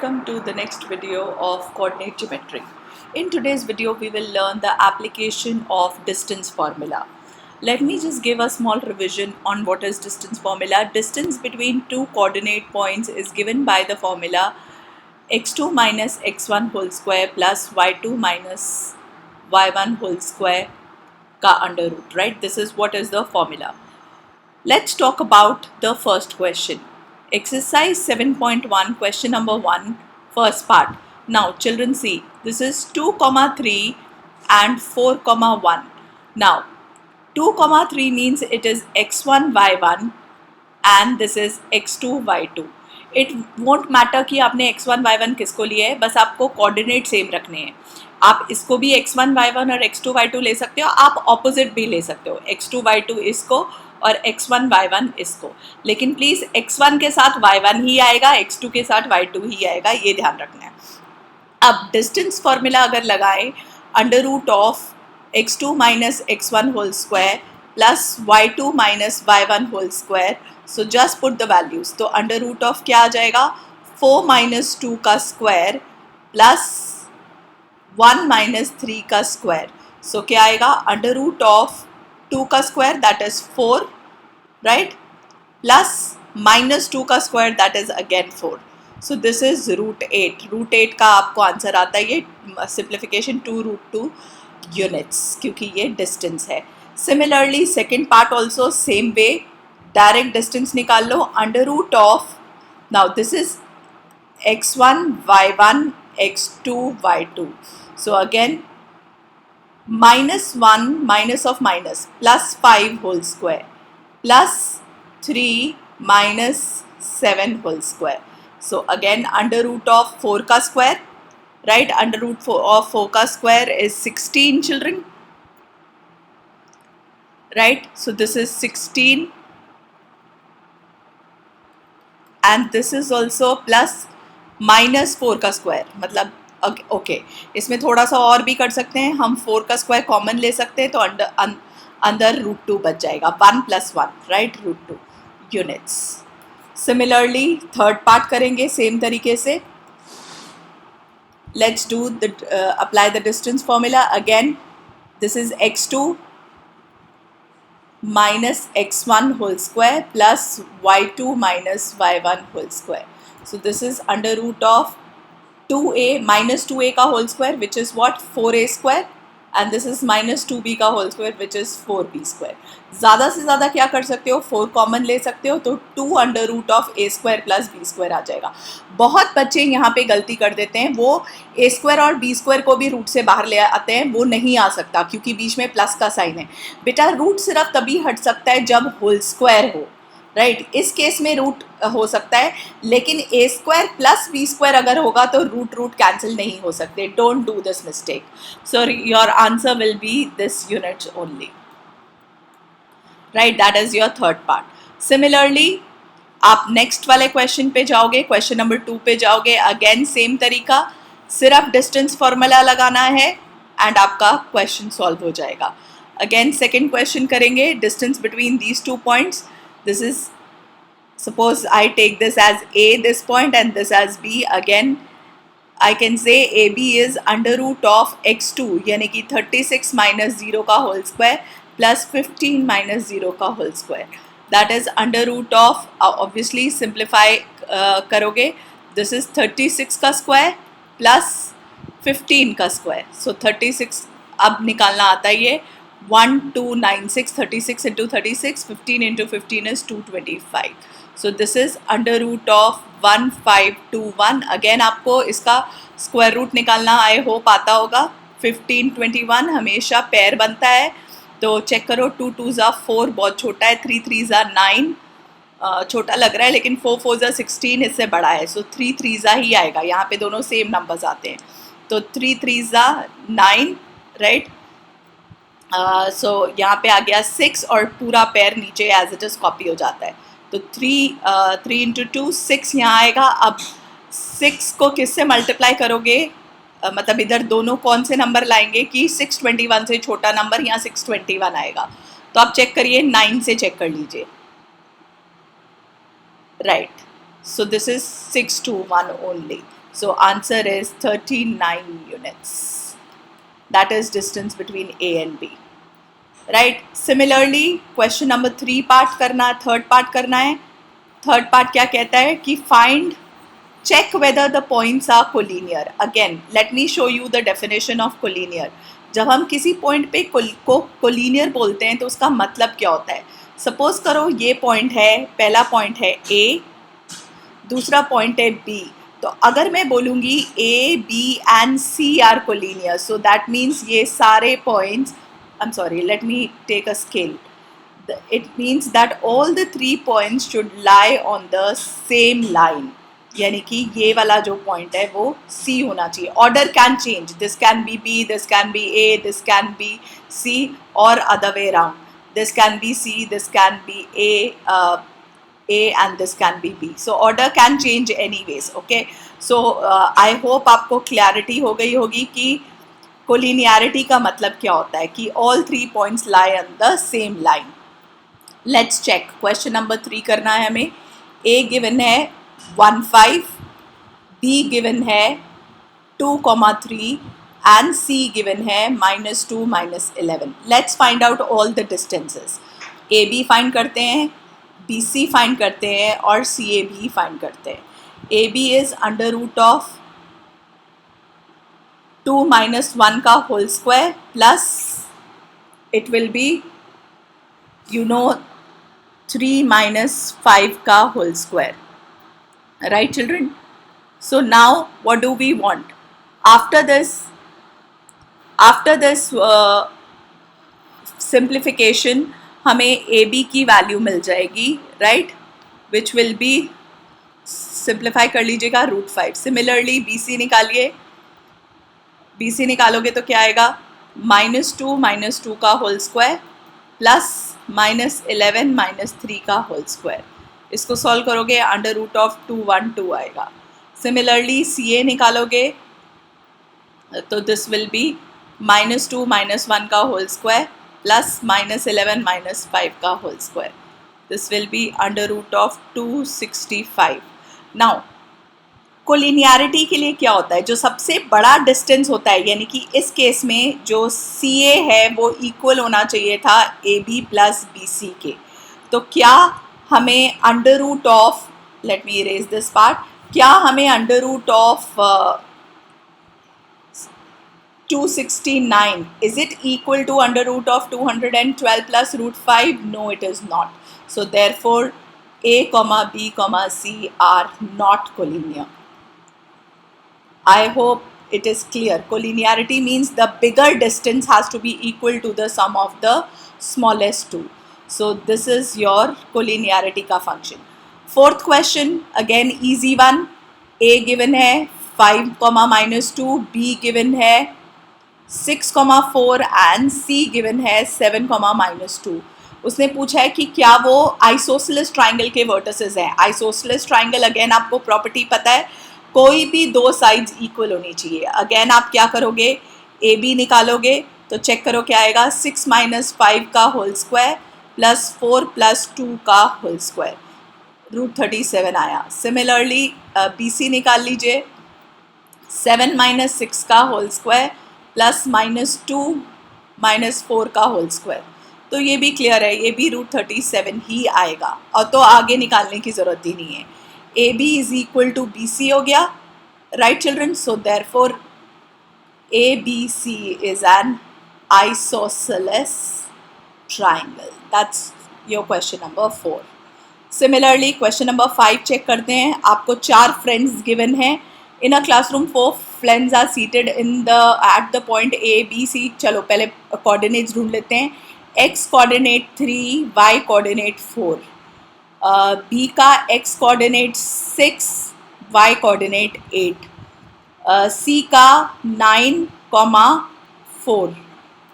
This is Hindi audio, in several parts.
Welcome to the next video of coordinate geometry. In today's video, we will learn the application of distance formula. Let me just give a small revision on what is distance formula. Distance between two coordinate points is given by the formula x2 minus x1 whole square plus y2 minus y1 whole square ka under root, right? This is what is the formula. Let's talk about the first question. Exercise 7.1, question number 1, first part. Now children, see, this is 2, 3 and 4, 1. Now 2, 3 means it is x1, y1 and this is x2, y2. It won't matter कि आपने x1, y1 किसको लिए है, बस आपको कोऑर्डिनेट सेम रखने हैं. आप इसको भी x1, y1 और x2, y2 ले सकते हो, आप ऑपोजिट भी ले सकते हो, x2, y2 इसको और x1, y1 इसको. लेकिन प्लीज़ x1 के साथ y1 ही आएगा, x2 के साथ y2 ही आएगा, ये ध्यान रखना है. अब डिस्टेंस फॉर्मूला अगर लगाएं, under root of x2 minus x1 whole square plus y2 minus y1 whole square. So just put the values. तो अंडर रूट ऑफ क्या आ जाएगा, 4 माइनस 2 का स्क्वायर प्लस 1 माइनस 3 का स्क्वायर. सो क्या आएगा, अंडर रूट ऑफ 2 का square that is 4, right, plus minus 2 का square that is again 4. So this is root 8. Root 8 का आपको आंसर आता है, ये सिंप्लीफिकेशन 2 रूट 2 यूनिट्स, क्योंकि ये डिस्टेंस है. Similarly second part also same way, direct distance निकाल लो. Under root of, now this is x1 y1 x2 y2. So again minus 1 minus of minus plus 5 whole square plus 3 minus 7 whole square. So again under root of 4 ka square, right? Under root of 4 ka square is 16, children, right? So this is 16 and this is also plus minus 4 का square. मतलब ओके, इसमें थोड़ा सा और भी कर सकते हैं हम, 4 का स्क्वायर कॉमन ले सकते हैं, तो अंदर रूट 2 बच जाएगा, 1 plus 1, right, root 2 units. Similarly third part करेंगे सेम तरीके से. Let's do the apply the distance formula again. This is x2 minus x1 whole square plus y2 minus y1 whole square. So this is under root of 2a minus 2a का whole square which is what, 4a square, and this is minus 2b का whole square which is 4b square. ज़्यादा से ज़्यादा क्या कर सकते हो, 4 कॉमन ले सकते हो, तो 2 under root of a square plus b square आ जाएगा. बहुत बच्चे यहाँ पे गलती कर देते हैं, वो a स्क्वायर और b स्क्वायर को भी रूट से बाहर ले आते हैं, वो नहीं आ सकता क्योंकि बीच में प्लस का साइन है. बेटा रूट सिर्फ तभी हट सकता है जब होल स्क्वायर हो, राइट, इस केस में रूट हो सकता है, लेकिन ए स्क्वायर प्लस बी स्क्वायर अगर होगा तो रूट रूट कैंसिल नहीं हो सकते. Don't do this mistake. So your answer will be this units only, right. That is your third part. Similarly आप नेक्स्ट वाले क्वेश्चन पे जाओगे, क्वेश्चन नंबर 2 पे जाओगे. अगेन सेम तरीका, सिर्फ डिस्टेंस फॉर्मूला लगाना है एंड आपका क्वेश्चन सॉल्व हो जाएगा. अगेन सेकेंड क्वेश्चन करेंगे, distance between these 2 points. This is, suppose I take this as A, this point, and this as B. Again, I can say AB is under root of x2, यानी कि 36 minus 0 का whole square plus 15 minus 0 का whole square. That is under root of, obviously simplify करोगे, this is 36 का square plus 15 का square. So 36 अब निकालना आता है ये 1296, 36 into 36, 15 into 15 is 225. So this is under root of 1521. Again आपको इसका स्क्वायर रूट निकालना आई होप आता होगा. 1521 हमेशा पेयर बनता है, तो चेक करो. 2 2s are 4, बहुत छोटा है. 3 3s are 9, छोटा लग रहा है, लेकिन 4 4s are 16, इससे बड़ा है. सो 3 3s are ही आएगा, यहाँ पे दोनों सेम नंबर्स आते हैं. तो 3 3s are 9, राइट. सो यहाँ पे आ गया 6 और पूरा पेयर नीचे एज इट इज़ कॉपी हो जाता है. तो 3 इंटू 2 6 यहाँ आएगा. अब 6 को किससे मल्टीप्लाई करोगे, मतलब इधर दोनों कौन से नंबर लाएंगे कि 621 से छोटा नंबर यहाँ 621 आएगा. तो आप चेक करिए, 9 से चेक कर लीजिए, right. So this is 621 only. So answer is 39 units. That is distance between A and B. Right? Similarly, question number 3 part करना, थर्ड पार्ट करना है. थर्ड पार्ट क्या कहता है कि find, check whether the points are collinear. Again, let me show you the definition of collinear. जब हम किसी पॉइंट पे को कोलिनियर बोलते हैं तो उसका मतलब क्या होता है. सपोज करो ये पॉइंट है, पहला पॉइंट है A, दूसरा पॉइंट है B. तो अगर मैं बोलूँगी A, B and C are collinear, so that means ये सारे points, I am sorry, let me take a scale. It means that all the 3 points should lie on the same line. यानी कि ये वाला जो पॉइंट है वो C होना चाहिए. Order can change, this can be B, this can be A, this can be C, और other way around. This can be C, this can be A and this can be B. So order can change anyways. Okay. So I hope आपको clarity हो गई होगी कि collinearity का मतलब क्या होता है, कि all 3 points lie on the same line. Let's check. Question number 3 करना है हमें. A given है 1, 5, B given है 2,3 and C given है -2, -11. Let's find out all the distances. AB find करते हैं, BC फाइंड करते हैं और CAB फाइंड करते हैं. AB is under root of 2 - 1 का whole square plus it will be 3 - 5 का whole square. Right children? So now what do we want? After this simplification हमें AB की वैल्यू मिल जाएगी, right, which will be, simplify कर लीजिएगा, √5. सिमिलरली BC निकालिए. BC निकालोगे तो क्या आएगा? -2 - 2 का होल स्क्वायर प्लस -11 - 3 का होल स्क्वायर. इसको सॉल्व करोगे अंडर रूट ऑफ 212 आएगा. सिमिलरली CA निकालोगे तो दिस विल बी -2 - 1 का होल स्क्वायर प्लस -11 - 5 का whole square. This will be under root of 265. Now collinearity के लिए क्या होता है? जो सबसे बड़ा डिस्टेंस होता है, यानी कि इस केस में जो CA है वो इक्वल होना चाहिए था AB प्लस BC के. तो क्या हमें under root of, let me erase this part, क्या हमें under root of 269, is it equal to under root of 212 plus √5? No, it is not. So therefore A, B, C are not collinear. I hope it is clear. Collinearity means the bigger distance has to be equal to the sum of the smallest two. So this is your collinearity का function. Fourth question, again easy one. A given है 5, -2, B given है 6,4 एंड C गिवन है 7, -2. उसने पूछा है कि क्या वो आइसोसेलेस ट्राइंगल के वर्टिसेस हैं. आइसोसेलेस ट्राइंगल, अगेन आपको प्रॉपर्टी पता है, कोई भी दो साइड्स इक्वल होनी चाहिए. अगेन आप क्या करोगे? AB निकालोगे तो चेक करो क्या आएगा. 6 - 5 का होल स्क्वायर प्लस 4 + 2 का होल स्क्वायर, √37 आया. सिमिलरली BC निकाल लीजिए. 7 - 6 का होल स्क्वायर प्लस -2 - 4 का होल स्क्वायर. तो ये भी क्लियर है, ये भी √37 ही आएगा, और तो आगे निकालने की ज़रूरत ही नहीं है. AB is equal to BC हो गया, right children? So therefore ABC is an isosceles triangle. That's your question number 4. Similarly question number 5 check करते हैं. आपको 4 फ्रेंड्स गिवन हैं. In a classroom, 4 friends are seated at the point A, B, C. चलो पहले coordinates ढूंढ लेते हैं. X coordinate 3, Y coordinate 4. B का X coordinate 6, Y coordinate 8. C का 9, 4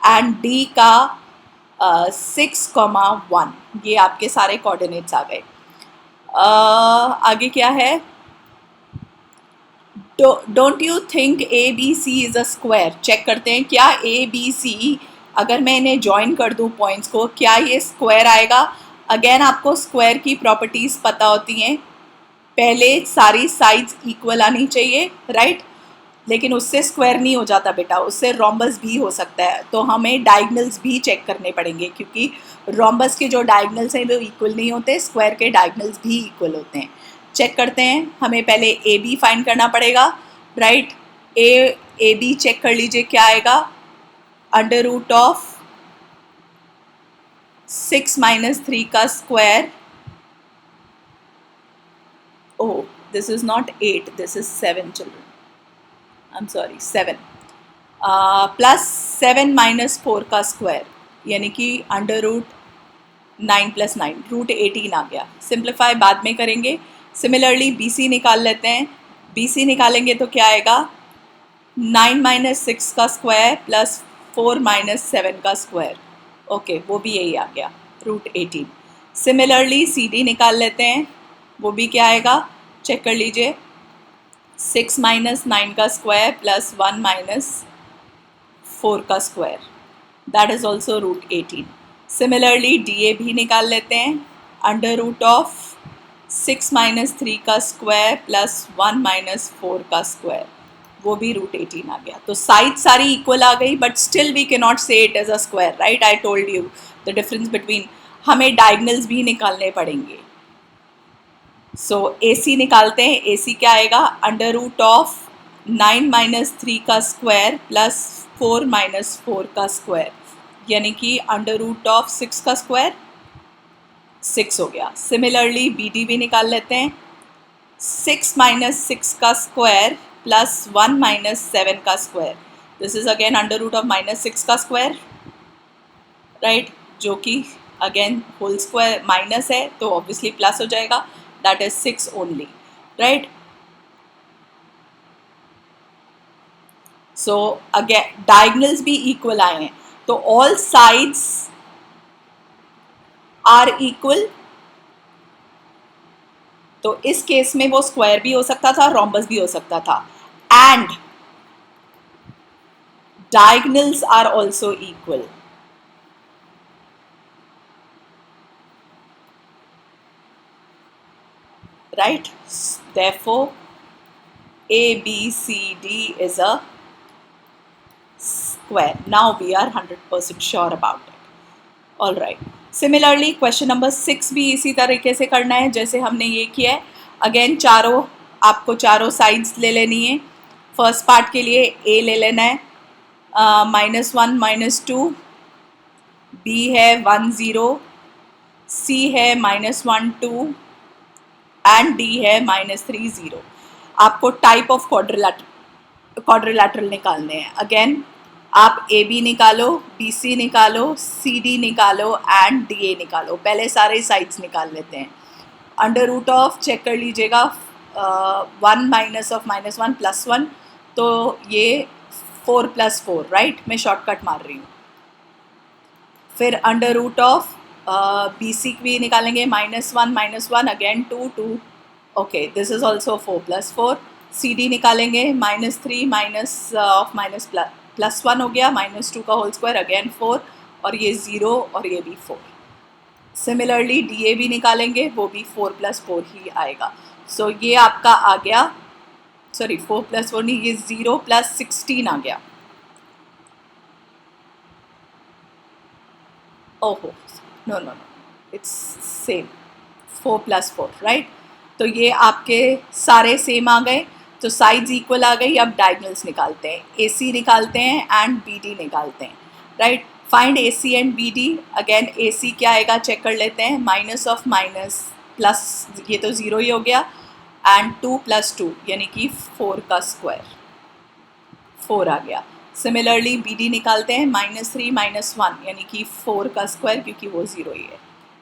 and D का 6, 1. ये आपके सारे coordinates आ गए. आगे क्या है? Don't you think ABC is a square? Check करते हैं क्या ABC, अगर मैं इन्हें ज्वाइन कर दूं पॉइंट्स को, क्या ये स्क्वायर आएगा? अगेन आपको स्क्वायर की प्रॉपर्टीज़ पता होती हैं. पहले सारी साइड्स इक्वल आनी चाहिए, राइट। लेकिन उससे स्क्वायर नहीं हो जाता बेटा, उससे रोम्बस भी हो सकता है, तो हमें डायगनल्स भी चेक करने पड़ेंगे, क्योंकि रोम्बस के जो डायगनल्स हैं वो इक्वल नहीं होते, स्क्वायर के डायगनल्स भी इक्वल होते हैं। चेक करते हैं, हमें पहले ए बी फाइंड करना पड़ेगा, राइट। ए बी चेक कर लीजिए क्या आएगा, अंडर रूट ऑफ 6 माइनस 3 का square, oh this is not 8, this is 7 children, I'm sorry 7, plus 7 minus 4 का स्क्वायर, यानी कि अंडर रूट 9 प्लस 9, रूट 18 आ गया। सिंप्लीफाई बाद में करेंगे। सिमिलरली बी सी निकाल लेते हैं, बी सी निकालेंगे तो क्या आएगा, 9 माइनस 6 का स्क्वायर प्लस 4 माइनस 7 का स्क्वायर, ओके वो भी यही आ गया, रूट 18। सिमिलरली सी डी निकाल लेते हैं, वो भी क्या आएगा, चेक कर लीजिए, 6 माइनस 9 का स्क्वायर प्लस 1 माइनस 4 का square, that is also root 18। Similarly D A भी निकाल लेते हैं, अंडर रूट ऑफ 6 माइनस 3 का स्क्वायर प्लस 1 माइनस 4 का स्क्वायर, वो भी रूट 18 आ गया। तो साइड सारी इक्वल आ गई, but still we can not say it as a square, right. I told you the difference between, हमें डायगनल्स भी निकालने पड़ेंगे। सो ए सी निकालते हैं, ए सी क्या आएगा, अंडर रूट ऑफ 9 माइनस 3 का स्क्वायर प्लस 4 माइनस 4 का स्क्वायर, यानी कि अंडर रूट ऑफ 6 का स्क्वायर 6 हो गया। सिमिलरली बी डी भी निकाल लेते हैं, 6 माइनस 6 का स्क्वायर प्लस 1 माइनस 7 का square, this is again under root of minus 6 का स्क्वायर, राइट, जो कि अगेन होल स्क्वायर माइनस है तो ऑब्वियसली प्लस हो जाएगा, that is 6 only, right. So again diagonals भी इक्वल आए हैं, तो ऑल साइड्स आर इक्वल, तो इस केस में वो स्क्वायर भी हो सकता था, रोम्बस भी हो सकता था, and diagonals are also equal, right? Therefore A B C D is a square. Now we are 100% sure about it. All right. Similarly question number 6 भी इसी तरीके से करना है जैसे हमने ये किया है। अगेन चारों, आपको चारों साइड्स ले लेनी है। फर्स्ट पार्ट के लिए A ले लेना है, -1 -2, B है 1 0, C है -1 2 एंड D है -3 0। आपको टाइप ऑफ क्वाड्रिलैटरल निकालने हैं। अगेन आप ए बी निकालो, बी सी निकालो, सी डी निकालो एंड डी ए निकालो। पहले सारे साइड्स निकाल लेते हैं। अंडर रूट ऑफ चेक कर लीजिएगा, 1 माइनस ऑफ -1 +1, तो ये 4 + 4, राइट। मैं शॉर्टकट मार रही हूँ। फिर under root of B C भी निकालेंगे, -1 -1 again 2 2, okay this is also 4 + 4। C D निकालेंगे, -3 माइनस ऑफ माइनस +1 हो गया, -2 का होल स्क्वायर अगेन 4, और ये 0 और ये भी 4। सिमिलरली डी ए भी निकालेंगे, वो भी 4 + 4 ही आएगा। सो ये आपका आ गया, सॉरी 4 + 4 नहीं, ये 0 + 16 आ गया। ओहो no no no, it's same, 4 + 4, right. तो ये आपके सारे सेम आ गए, तो साइड्स इक्वल आ गई। अब डायगनल्स निकालते हैं, ए सी निकालते हैं एंड बी डी निकालते हैं, right. Find A C and B D. Again A C क्या आएगा चेक कर लेते हैं, माइनस ऑफ माइनस प्लस, ये तो 0 ही हो गया, एंड 2 + 2 यानी कि 4 का स्क्वायर, 4 आ गया। सिमिलरली बी डी निकालते हैं, -3 -1 यानी कि 4 का स्क्वायर, क्योंकि वो 0 ही है,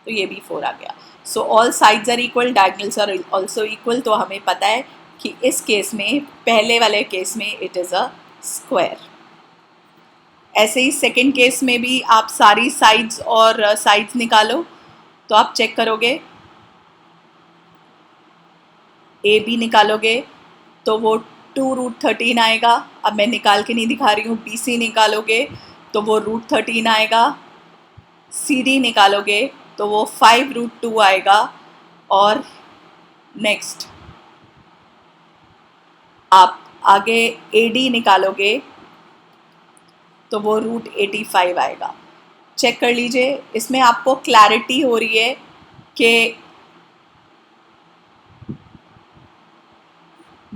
तो ये भी 4 आ गया। So all sides are equal, diagonals are also equal. तो हमें पता है कि इस केस में, पहले वाले केस में इट इज़ अ स्क्वायर। ऐसे ही सेकंड केस में भी आप सारी साइड्स और साइड्स निकालो, तो आप चेक करोगे, ए बी निकालोगे तो वो 2√13 आएगा। अब मैं निकाल के नहीं दिखा रही हूँ। बी सी निकालोगे तो वो √13 आएगा। सी डी निकालोगे तो वो 5√2 आएगा। और नेक्स्ट आप आगे AD निकालोगे तो वो √85 आएगा। चेक कर लीजिए, इसमें आपको क्लैरिटी हो रही है कि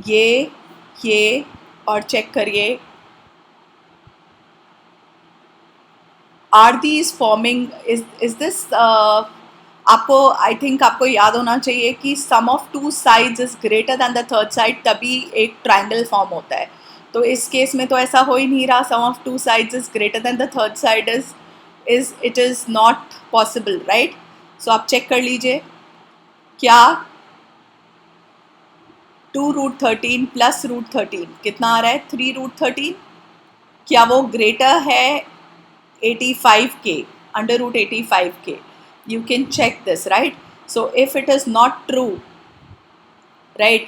ये और चेक करिए, are these forming, is this, आपको आई थिंक आपको याद होना चाहिए कि sum of two sides is greater than the third side, तभी एक ट्राइंगल फॉर्म होता है। तो इस केस में तो ऐसा हो ही नहीं रहा, sum of two sides is greater than the third side is it is not possible, right. So आप चेक कर लीजिए, क्या 2√13 प्लस √13 कितना आ रहा है, 3√13, क्या वो ग्रेटर है 85 के, √85 के? You can check this, right? So if it is not true, right,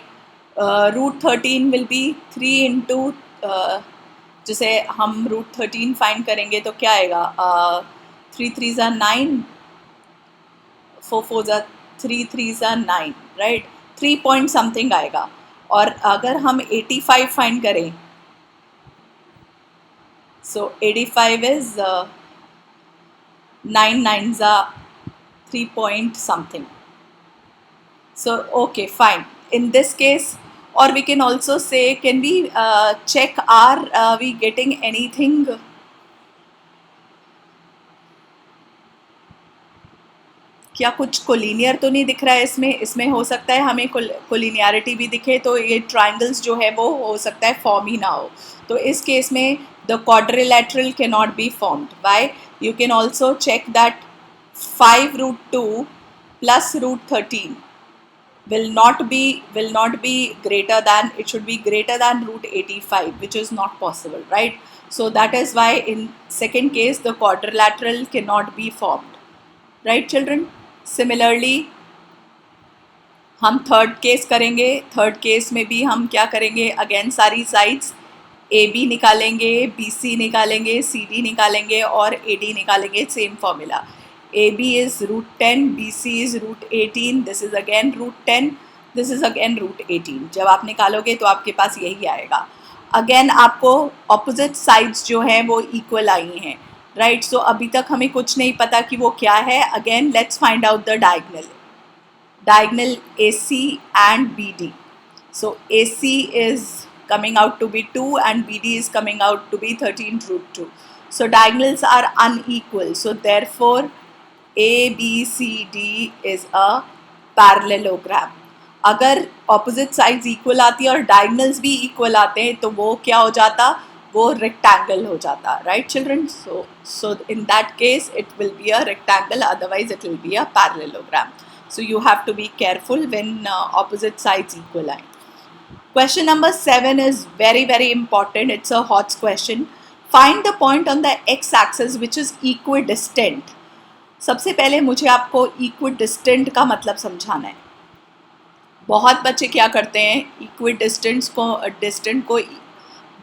√13 will be 3 into, जैसे हम √13 फाइंड करेंगे तो क्या आएगा, 3 3 are 9, 4 4 are 3 3 are 9, right, 3 point something आएगा। और अगर हम 85 फाइंड करें, so 85 is 9 9s are 3 point something. So okay, fine. In this case, or we can also say, can we check, are we getting anything? क्या कुछ कोलिनियर तो नहीं दिख रहा है इसमें? इसमें हो सकता है हमें कोलिनियरिटी भी दिखे, तो ये ट्राइंगल्स जो है वो हो सकता है फॉर्म ही ना हो। तो इस केस में the quadrilateral can not be formed. Why? You can also check that 5√2 plus √13 will not be greater than, it should be greater than √85, which is not possible, right? So that is why in second case the quadrilateral cannot be formed, right children? Similarly हम थर्ड केस करेंगे। थर्ड केस में भी हम क्या करेंगे, अगेन सारी साइड्स AB निकालेंगे, BC निकालेंगे, CD निकालेंगे और AD निकालेंगे, same formula. AB is √10, BC is √18, this is again √10, this is again √18। जब आप निकालोगे तो आपके पास यही आएगा। अगेन आपको ऑपोजिट साइड्स जो हैं वो इक्वल आई हैं, राइट। सो अभी तक हमें कुछ नहीं पता कि वो क्या है। Again let's find out the diagonal AC and BD. So AC is coming out to be 2 and BD is coming out to be 13√2. So diagonals are unequal. So therefore ABCD is a parallelogram. अगर opposite sides equal आती है और diagonals भी equal आते हैं तो वो क्या हो जाता, वो rectangle हो जाता, right children? So in that case it will be a rectangle, otherwise it will be a parallelogram. So you have to be careful when opposite sides equal line. Question number 7 is very important. It's a HOTS question. Find the point on the x-axis which is equidistant. सबसे पहले मुझे आपको equidistant का मतलब समझाना है। बहुत बच्चे क्या करते हैं, equidistant को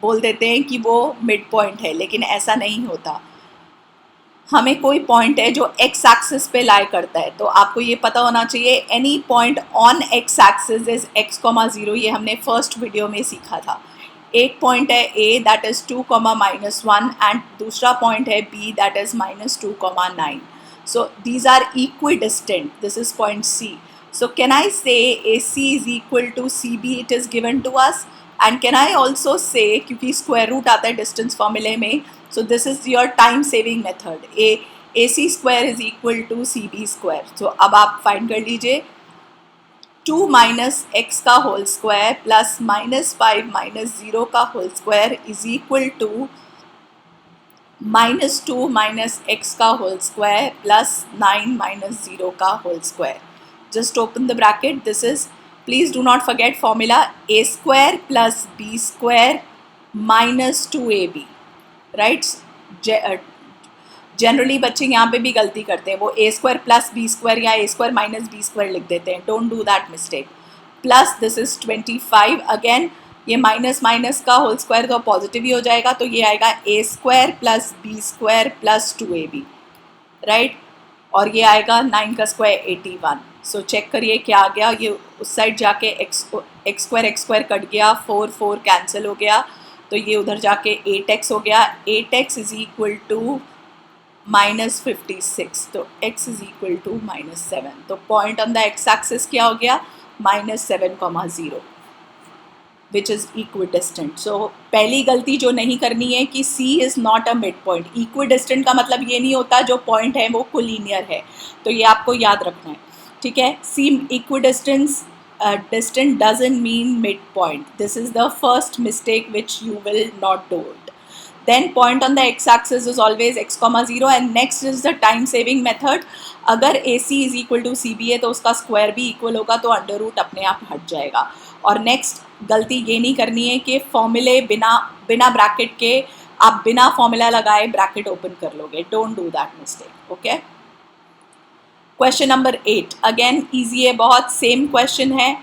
बोल देते हैं कि वो मिड पॉइंट है, लेकिन ऐसा नहीं होता। हमें कोई पॉइंट है जो एक्स एक्सिस पे लाई करता है, तो आपको ये पता होना चाहिए any point on x axis is x,0, ये हमने फर्स्ट वीडियो में सीखा था। एक पॉइंट है A दैट इज़ 2, -1 एंड दूसरा पॉइंट है B that is -2, 9। So these are equidistant, this is point C. So can I say AC is equal to CB? It is given to us. And can I also say, क्योंकि स्क्वायर रूट आता है डिस्टेंस फॉर्मूले में, so this is your time saving method. AC square is equal to CB square. So अब आप फाइंड कर लीजिए 2 - x का होल स्क्वायर प्लस -5 - 0 का whole square is equal to -2 - x का होल स्क्वायर प्लस 9 - 0 का whole square. Just open the bracket. This is, please do not forget formula, a square plus b square minus 2ab, right? Generally बच्चे यहाँ पे भी गलती करते हैं, वो a square plus b square या a square minus b square लिख देते हैं. Don't do that mistake. Plus this is 25. Again ये माइनस माइनस का होल स्क्वायर तो पॉजिटिव ही हो जाएगा, तो ये आएगा a square plus b square plus 2ab, right? और ये आएगा 9 का स्क्वायर 81. सो चेक करिए क्या आ गया, ये उस साइड जाके एक्स स्क्वायर कट गया, 4 कैंसिल हो गया, तो ये उधर जाके 8x हो गया, 8x इज इक्वल टू -56, तो x इज इक्वल टू -7, तो point on the x axis क्या हो गया, -7,0 विच इज़ इक्विडिस्टेंट। सो पहली गलती जो नहीं करनी है कि C is not a mid point. Equidistant का मतलब ये नहीं होता जो पॉइंट है वो कोलिनियर है, तो ये आपको याद रखना है, ठीक है। C equidistance distant doesn't mean midpoint. This is the first mistake which you will not do it. Then point on the x-axis is always x, 0 and next is the time saving method. अगर AC is equal to CB है तो उसका स्क्वायर भी इक्वल होगा, तो अंडर रूट अपने आप हट जाएगा। और नेक्स्ट गलती ये नहीं करनी है कि फॉर्मूले बिना ब्रैकेट के आप बिना फॉर्मूला लगाए ब्रैकेट ओपन कर लोगे, don't do that mistake, okay. Question number 8 again easy है बहुत, सेम क्वेश्चन है।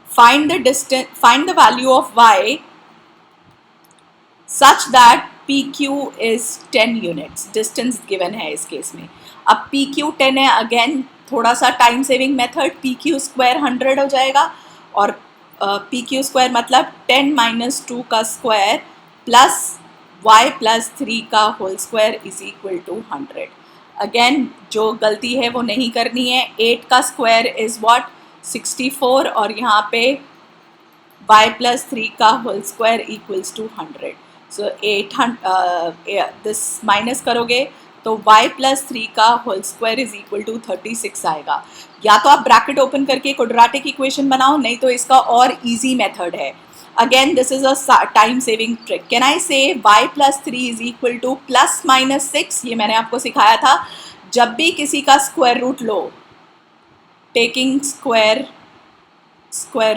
Find the value of y such that PQ is 10 units. Distance given है इस केस में। अब PQ 10 है, अगेन थोड़ा सा time saving method, PQ square 100 हो जाएगा, और PQ स्क्वायर मतलब 10 - 2 का स्क्वायर प्लस y + 3 का whole square is equal to 100। Again जो गलती है वो नहीं करनी है। 8 का स्क्वायर इज व्हाट, 64, और यहाँ पे y + 3 का whole square equals to 100। So 800 this minus करोगे तो y + 3 का whole square is equal to 36 आएगा। या तो आप ब्रैकेट ओपन करके क्वाड्रेटिक इक्वेशन बनाओ, नहीं तो इसका और इजी मेथड है। Again this is a time saving trick. Can I say y + 3 is equal to +-6? ये मैंने आपको सिखाया था। जब भी किसी का स्क्वायर रूट लो, taking square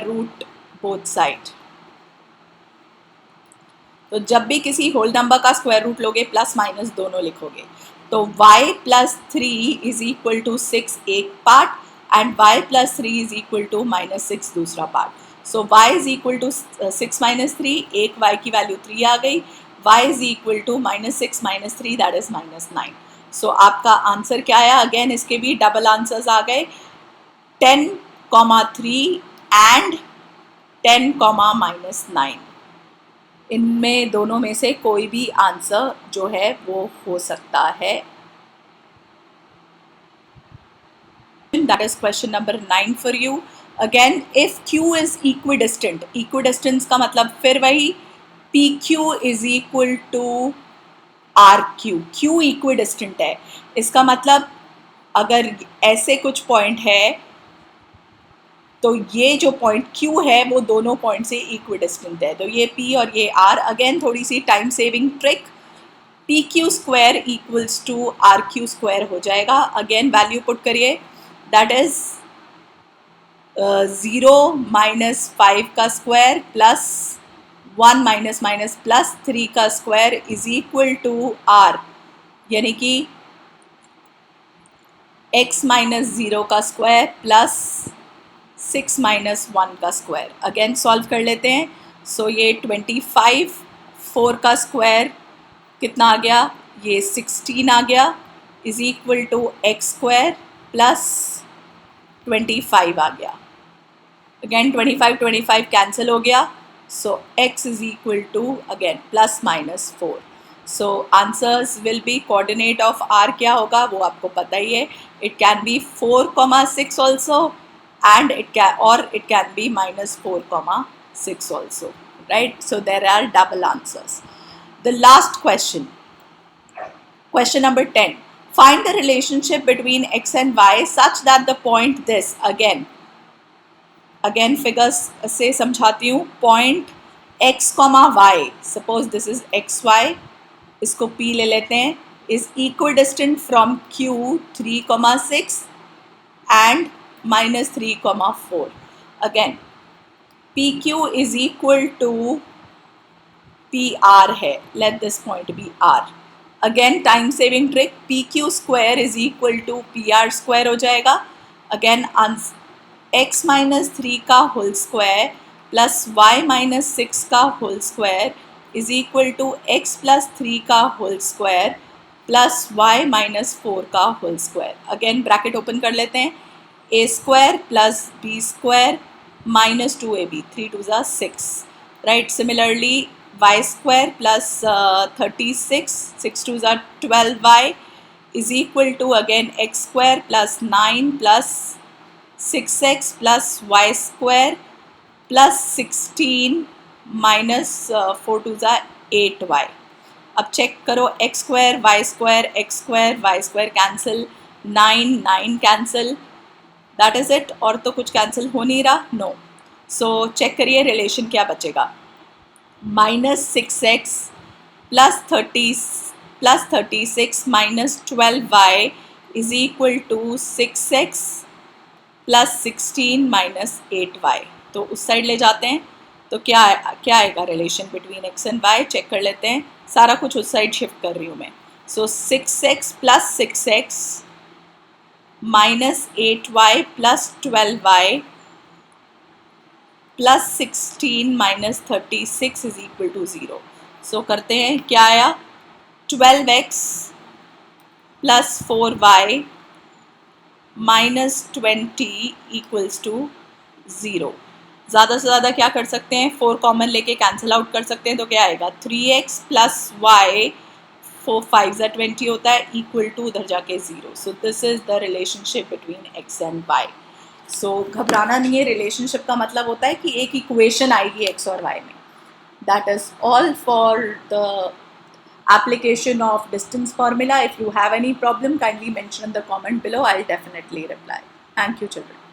root both side, तो जब भी किसी होल नंबर का स्क्वायर रूट लोगे प्लस माइनस दोनों लिखोगे। तो y + 3 इज इक्वल टू 6 एक part and y + 3 is equal to -6 दूसरा part. So y is equal to 6 - 3, एक y की वैल्यू 3 आ गई, y is equal to -6 - 3 that is -9। So आपका आंसर क्या आया, अगेन इसके भी डबल आंसर्स आ गए, 10, 3 एंड 10, -9। इनमें दोनों में से कोई भी आंसर जो है वो हो सकता है। That is question number 9 for you. Again, if Q is equidistant, equidistance का मतलब फिर वही PQ is equal to RQ. Q equidistant है, इसका मतलब अगर ऐसे कुछ पॉइंट है तो ये जो पॉइंट Q है वो दोनों पॉइंट से इक्विडिस्टेंट है, तो ये P और ये R। अगेन थोड़ी सी time saving trick, PQ square equals to RQ square हो जाएगा। अगेन वैल्यू पुट करिए, दैट इज 0 - 5 का स्क्वायर प्लस 1 - +3 का square is equal to R, यानी कि x - 0 का स्क्वायर प्लस 6 - 1 का स्क्वायर। अगेन सॉल्व कर लेते हैं। सो ये 25, 4 का स्क्वायर कितना आ गया, ये 16 आ गया, is equal to x square plus 25 आ गया। अगेन 25 कैंसिल हो गया, so x is equal to again +-4। So answers will be coordinate of r क्या होगा वो आपको पता ही है। It can be 4,6 also and it can be -4,6 also, right? So there are double answers. The last question number 10, find the relationship between x and y such that the point this, again figures से समझाती हूँ। point x, y, suppose this is xy, इसको p ले लेते हैं, is equidistant from q 3,6 and -3,4. Again PQ is equal to PR है, let this point be R. Again time saving trick, PQ square is equal to PR square हो जाएगा। Again x - 3 का होल स्क्वायर प्लस y - 6 का whole square is equal to x + 3 का होल स्क्वायर प्लस y - 4 का whole square. Again bracket open कर लेते हैं, a square plus b square minus 2ab, 3 2s are 6, right? Similarly, y square plus 36, 6 2s are 12y is equal to again x square plus 9 plus 6x plus y square plus 16 minus 4 2s are 8y. अब चेक करो, x square y square, x square y square cancel, 9 9 cancel, that is it. और तो कुछ कैंसिल हो नहीं रहा, नो. सो चेक करिए रिलेशन क्या बचेगा. -6x plus 36 minus 12y is equal to 6x plus 16 minus 8y. तो उस साइड ले जाते हैं तो क्या आएगा relation between x and y, check कर लेते हैं. सारा कुछ उस साइड शिफ्ट कर रही हूँ मैं. So 6x plus 6x minus 8y plus 12y plus 16 minus 36 is equal to 0. So करते हैं, क्या आया? 12x plus 4y minus 20 equals to 0. ज़्यादा से ज़्यादा क्या कर सकते हैं, 4 कॉमन लेके कैंसिल आउट कर सकते हैं. तो क्या आएगा? 3x प्लस y, 4 5 20 होता है, इक्वल टू उधर जाके 0. So this is the relationship between x and y. सो घबराना नहीं है, रिलेशनशिप का मतलब होता है कि एक इक्वेशन आएगी x और y में. That is all for the application of distance formula. If you have any problem, kindly mention in the comment below. I'll definitely reply. Thank you, children.